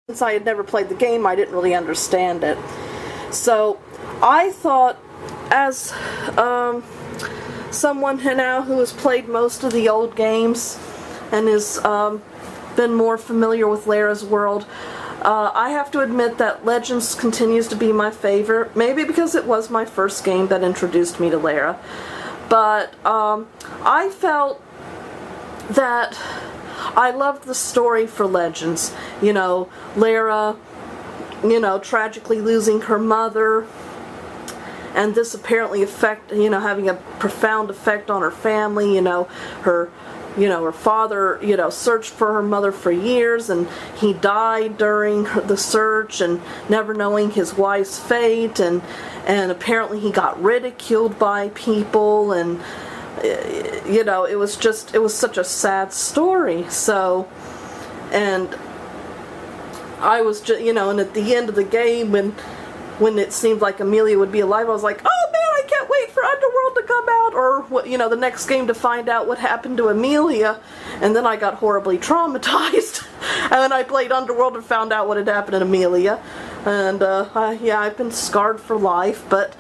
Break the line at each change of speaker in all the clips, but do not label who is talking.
since I had never played the game, I didn't really understand it. So I thought, as someone now who has played most of the old games and has been more familiar with Lara's world, I have to admit that Legends continues to be my favorite, maybe because it was my first game that introduced me to Lara. But I felt that I loved the story for Legends. You know, Lara, you know, tragically losing her mother, and this apparently having a profound effect on her family. Her father, searched for her mother for years, and he died during the search, and never knowing his wife's fate, and apparently he got ridiculed by people, and it was such a sad story. So, and I was just, and at the end of the game, when it seemed like Amelia would be alive, I was like, oh man, I can't wait for Underworld to come out, or the next game to find out what happened to Amelia. And then I got horribly traumatized, and then I played Underworld and found out what had happened to Amelia. And yeah, I've been scarred for life. But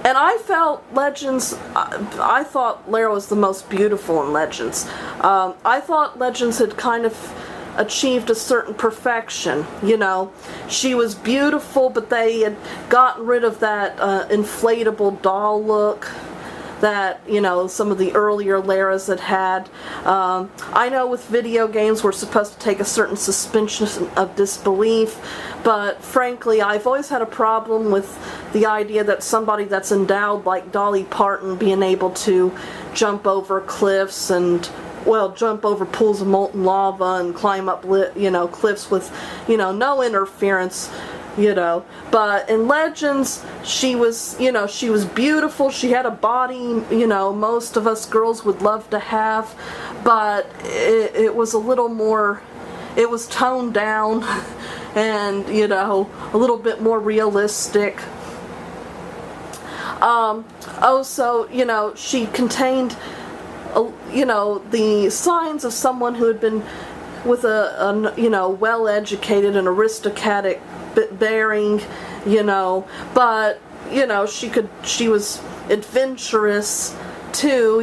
and I felt Legends, I thought Lara was the most beautiful in Legends. I thought Legends had kind of achieved a certain perfection. She was beautiful, but they had gotten rid of that inflatable doll look that, some of the earlier Laras had. I know with video games we're supposed to take a certain suspension of disbelief, but frankly I've always had a problem with the idea that somebody that's endowed like Dolly Parton being able to jump over cliffs and jump over pools of molten lava and climb up cliffs with no interference. But in Legends, she was beautiful. She had a body, most of us girls would love to have, but it was a little more, it was toned down and, a little bit more realistic. Also, she contained, the signs of someone who had been with a well-educated and aristocratic bearing, but she was adventurous too.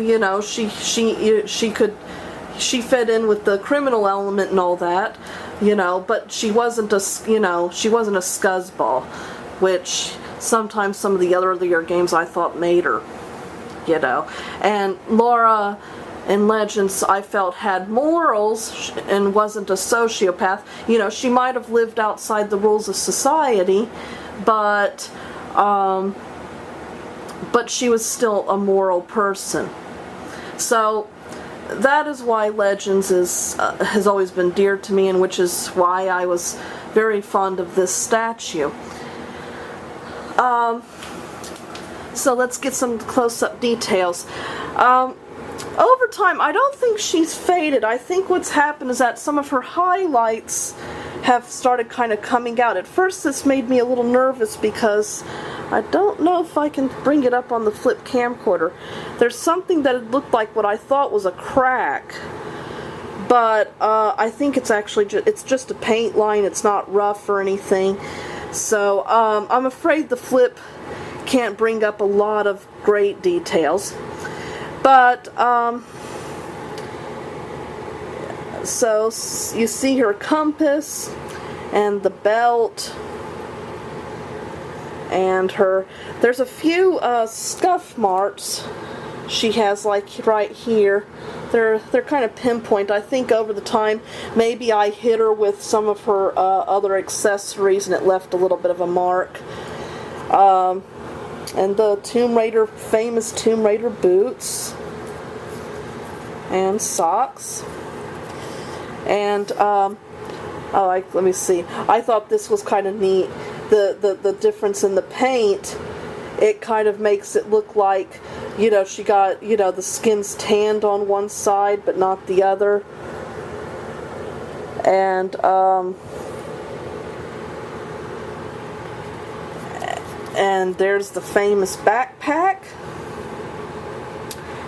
She fit in with the criminal element and all that, but she wasn't a scuzzball, which sometimes some of the earlier games I thought made her. And Lara in Legends, I felt, had morals and wasn't a sociopath. She might have lived outside the rules of society, but she was still a moral person. So that is why Legends has always been dear to me, and which is why I was very fond of this statue. So let's get some close-up details. Over time, I don't think she's faded. I think what's happened is that some of her highlights have started kind of coming out. At first, this made me a little nervous because I don't know if I can bring it up on the flip camcorder. There's something that had looked like what I thought was a crack, but I think it's actually it's just a paint line. It's not rough or anything. So I'm afraid the flip can't bring up a lot of great details. But, so you see her compass and the belt and there's a few scuff marks she has, like right here. They're kind of pinpoint. I think over the time maybe I hit her with some of her other accessories and it left a little bit of a mark. And the famous Tomb Raider boots and socks. And let me see. I thought this was kind of neat. The difference in the paint. It kind of makes it look like, she got, the skin's tanned on one side but not the other. And there's the famous backpack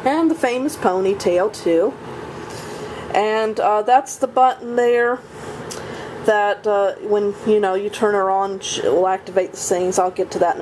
and the famous ponytail too. And that's the button there that when you turn her on, it will activate the scenes. I'll get to that in a minute.